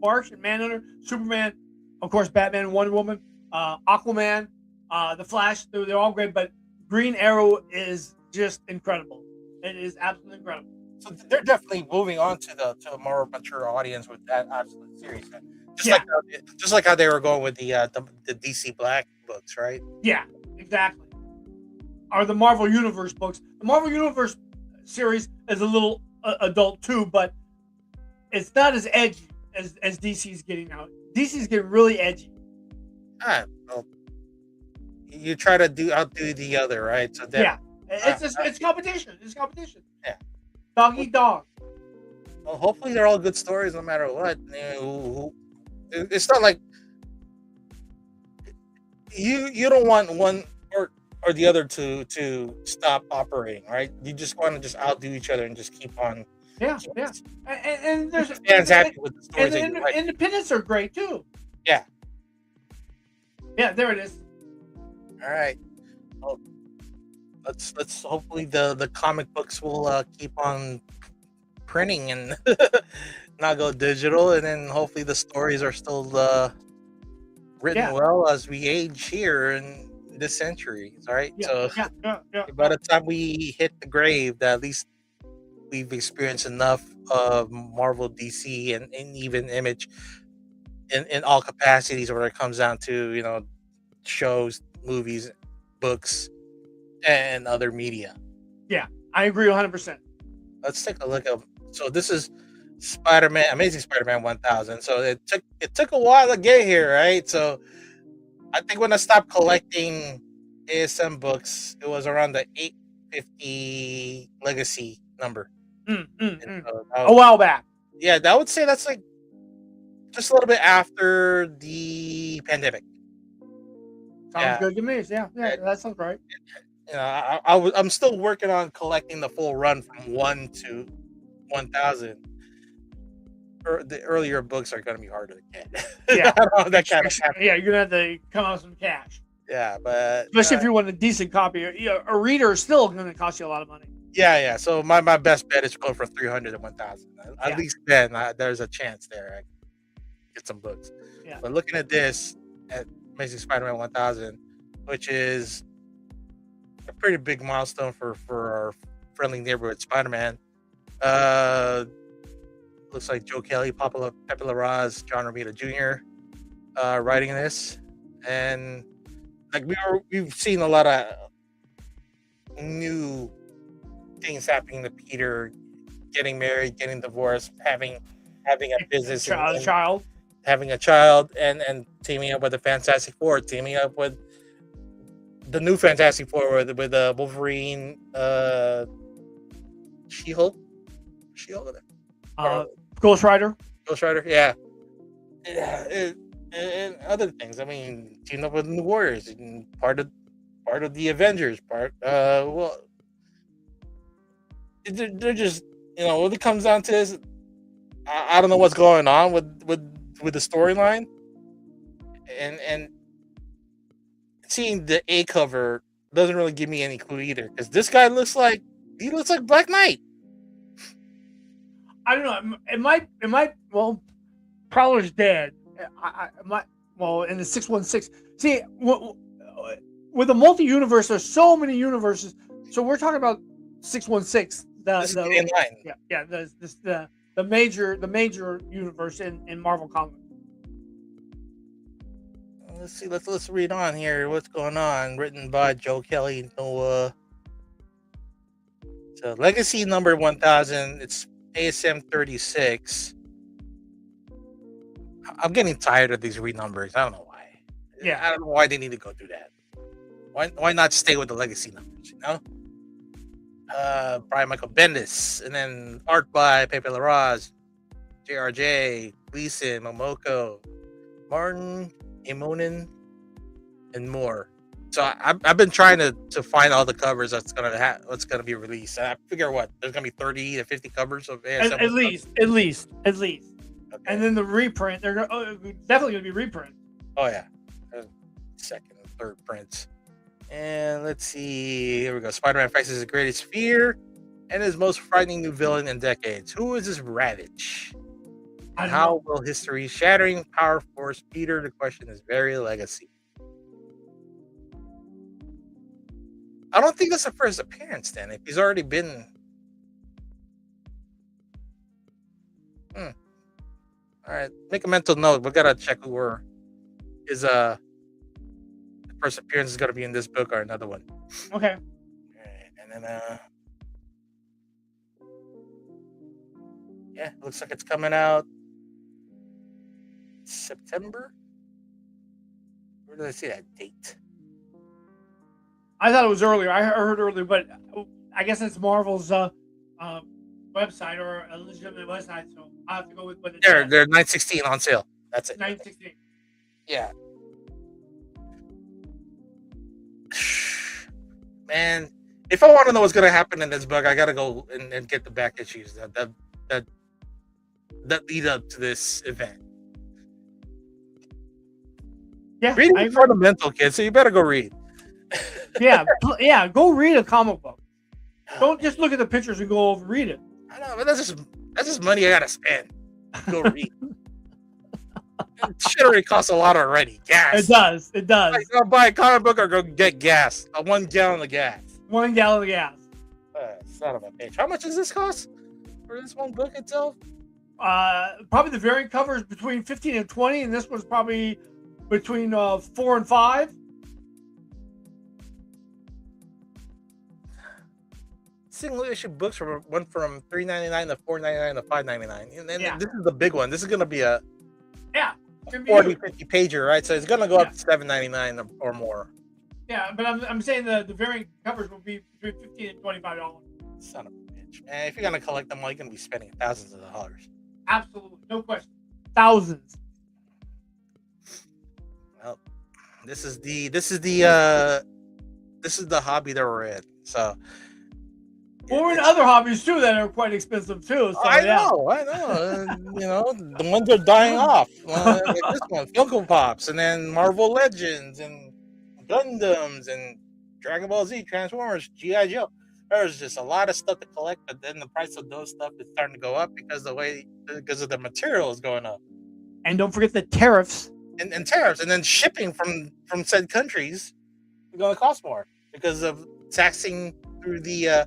Martian Manhunter, Superman, of course, Batman and Wonder Woman, Aquaman, The Flash. They're all great, but Green Arrow is just incredible. It is absolutely incredible. So they're definitely moving on to a more mature audience with that Absolute series. Just like how they were going with the DC Black books, right? Yeah, exactly. Or the Marvel Universe books. The Marvel Universe series is a little adult too, but it's not as edgy as DC's getting now. DC's getting really edgy. Well, you try to outdo the other, right? So yeah, it's competition. It's competition. Yeah, dog eat dog. Well, hopefully they're all good stories, no matter what. It's not like you don't want one, or or the other to stop operating, right? You just want to just outdo each other and just keep on. Yeah, yeah. And there's Keep fans happy with the stories that you like. independents are great too. Yeah. Yeah, there it is. All right. Well, let's hopefully the comic books will keep on printing and not go digital, and then hopefully the stories are still written well as we age here in this century, right? Yeah, So yeah. by the time we hit the grave, that at least we've experienced enough of Marvel, DC, and even Image in all capacities, where it comes down to shows, movies, books, and other media. Yeah, I agree 100%. Let's take a look at. So this is Amazing Spider-Man 1000. So it took a while to get here, right? So I think when I stopped collecting ASM books, it was around the 850 legacy number. A while back. Yeah, I would say that's like just a little bit after the pandemic. Sounds good to me. Yeah, that sounds right. I'm still working on collecting the full run from 1 to 1000. The earlier books are going to be harder to get. Yeah, that kind of yeah, you're gonna have to come out with some cash. Yeah, but especially if you want a decent copy, a reader is still going to cost you a lot of money. Yeah. So my best bet is go for 300 and 1000. At least then there's a chance there I can get some books. Yeah. But looking at this, at Amazing Spider-Man 1000, which is a pretty big milestone for our friendly neighborhood Spider-Man. Looks like Joe Kelly, Pepe Larraz, John Romita Jr. Writing this, and like we've seen a lot of new things happening to Peter, getting married, getting divorced, having a business, having a child, and teaming up with the Fantastic Four, teaming up with the new Fantastic Four with Wolverine, She-Hulk, Ghost Rider, yeah. And other things. I mean, teamed up with the Warriors, and part of the Avengers. They're just when it comes down to this, I don't know what's going on with the storyline, and seeing the A cover doesn't really give me any clue either, because this guy looks like Black Knight. I don't know. It might. Well, Prowler's dead. In the 616. See, with the multi-universe, there's so many universes. So we're talking about 616. The major universe in Marvel Comics. Let's see. Let's read on here. What's going on? Written by Joe Kelly and Noah. So Legacy number 1000. It's ASM 36. I'm getting tired of these renumbers. I don't know why. Yeah, I don't know why they need to go through that. Why not stay with the legacy numbers? Brian Michael Bendis, and then art by Pepe Larraz, JRJ, Gleason, Momoko, Martin, Imonen, and more. So I've been trying to find all the covers that's gonna be released. I figure there's gonna be 30 to 50 covers of ASM. At least. Okay. And then the reprint, they're definitely gonna be reprint. Oh yeah, second and third prints. And let's see. Here we go. Spider-Man faces his greatest fear and his most frightening new villain in decades. Who is this Ravage? And how will history's shattering power force Peter to question his very legacy? I don't think that's the first appearance, then. If he's already been. All right. Make a mental note. We gotta check who his first appearance is gonna be in this book or another one. Okay. All right, and then looks like it's coming out September. Where did I see that date? I thought it was earlier. I heard earlier, but I guess it's Marvel's website or a legitimate website, so I have to go with what it's. They're $9.16 on sale. That's it. $9.16. Yeah. Man, if I want to know what's gonna happen in this book, I gotta go and get the back issues that lead up to this event. Yeah, Reading I is agree. fundamental, kid. So you better go read. yeah. Go read a comic book. Don't just look at the pictures and go over read it. I know, but that's just money I gotta spend. Go read. Shit already costs a lot already. Gas. It does. It does. Like, go buy a comic book or go get gas. 1 gallon of gas. 1 gallon of gas. Son of a bitch. How much does this cost for this one book itself? Probably the variant cover is between 15 and 20, and this one's probably between 4 and 5. Single issue books went from $3.99 to $4.99 to $5.99, and then Yeah. this is the big one. This is gonna be a Yeah. It's gonna be 40, huge. 50 pager, right? So it's gonna go up to $7.99 or more. Yeah, but I'm saying the variant covers will be between $15 and $25. Son of a bitch, man! If you're gonna collect them, all you're gonna be spending thousands of dollars. Absolutely, no question. Thousands. Well, this is the hobby that we're in. So Well, we're in other hobbies too that are quite expensive too. So I yeah. know. You know, the ones are dying off. Like this one, Funko Pops, and then Marvel Legends, and Gundams, and Dragon Ball Z, Transformers, G.I. Joe. There's just a lot of stuff to collect, but then the price of those stuff is starting to go up because of the material is going up, And don't forget the tariffs. and tariffs, and then shipping from said countries is going to cost more because of taxing through the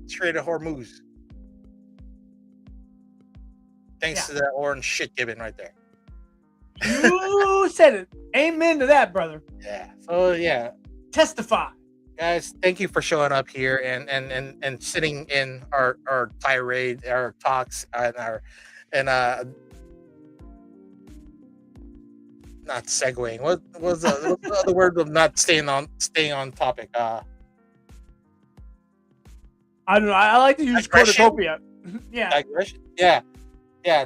Strait of Hormuz. Thanks to that orange shit given right there. You said it. Amen to that, brother. Yeah. So yeah, Testify. guys, thank you for showing up here and sitting in our tirade, our talks, and not segueing. What was the other word of not staying on topic? I don't know. I like to use Digression? cornucopia. Yeah. Digression. Yeah.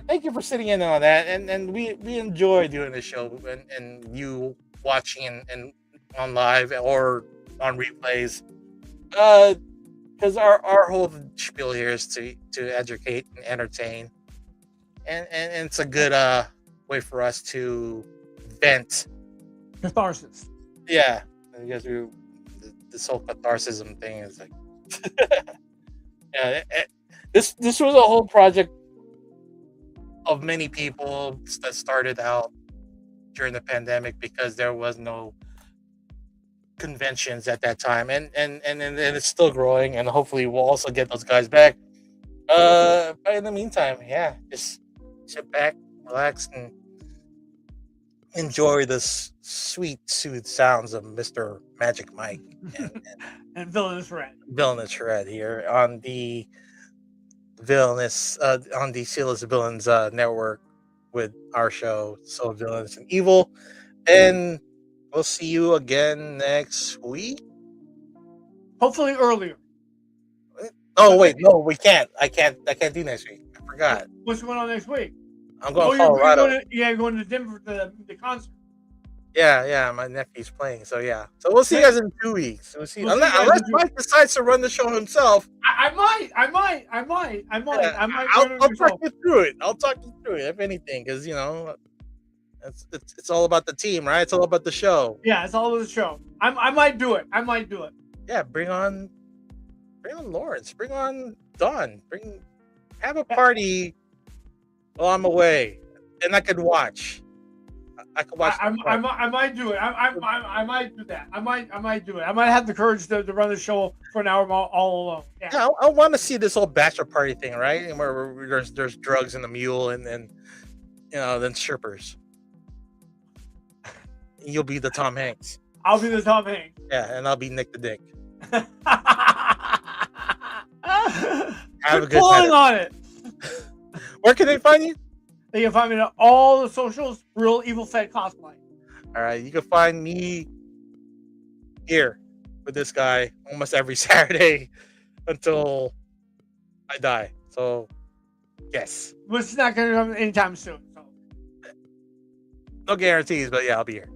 Thank you for sitting in on that, and we enjoy doing this show and you watching and on live or on replays, because our whole spiel here is to educate and entertain, and it's a good way for us to vent. Catharsis. Yeah, I guess this whole catharsism thing is like, yeah. This was a whole project of many people that started out during the pandemic because there was no conventions at that time, and it's still growing, and hopefully we'll also get those guys back. But in the meantime, yeah, just sit back, relax, and enjoy the sweet, soothed sounds of Mr. Magic Mike And Villainous Red. Villainous Red here on the Villainous on the Sealess Villains network with our show, So Villainous and Evil, and we'll see you again next week. Hopefully earlier. Oh wait, no, we can't. I can't do next week. I forgot. What's going on next week? I'm going to you're Colorado. you're going to Denver for the concert. Yeah, my nephew's playing. So yeah. So we'll see you guys in 2 weeks. We'll see. We'll see you guys Unless in 2 Mike decides to run the show himself. I might. I'll talk you through it. If anything, because it's all about the team, right? It's all about the show. Yeah, it's all over the show. I might do it. Yeah, bring on Lawrence. Bring on Dawn. Have a party while I'm away, and I could watch. I could watch. I might do it. I might do that. I might do it. I might have the courage to run the show for an hour all alone. Yeah, I want to see this whole bachelor party thing, right? And where there's drugs and the mule, and then then strippers. You'll be the Tom Hanks. I'll be the Tom Hanks. Yeah, and I'll be Nick the Dick. Have a good night. On it. Where can they find you? They can find me on all the socials. Real Evil Fed Cosplay. All right, you can find me here with this guy almost every Saturday until I die. So, yes. Which is not going to come anytime soon. So. No guarantees, but yeah, I'll be here.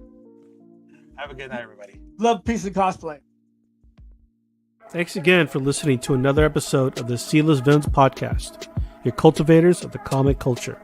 Have a good night, everybody. Love, peace, and cosplay. Thanks again for listening to another episode of the Sealess Villains podcast, your cultivators of the comic culture.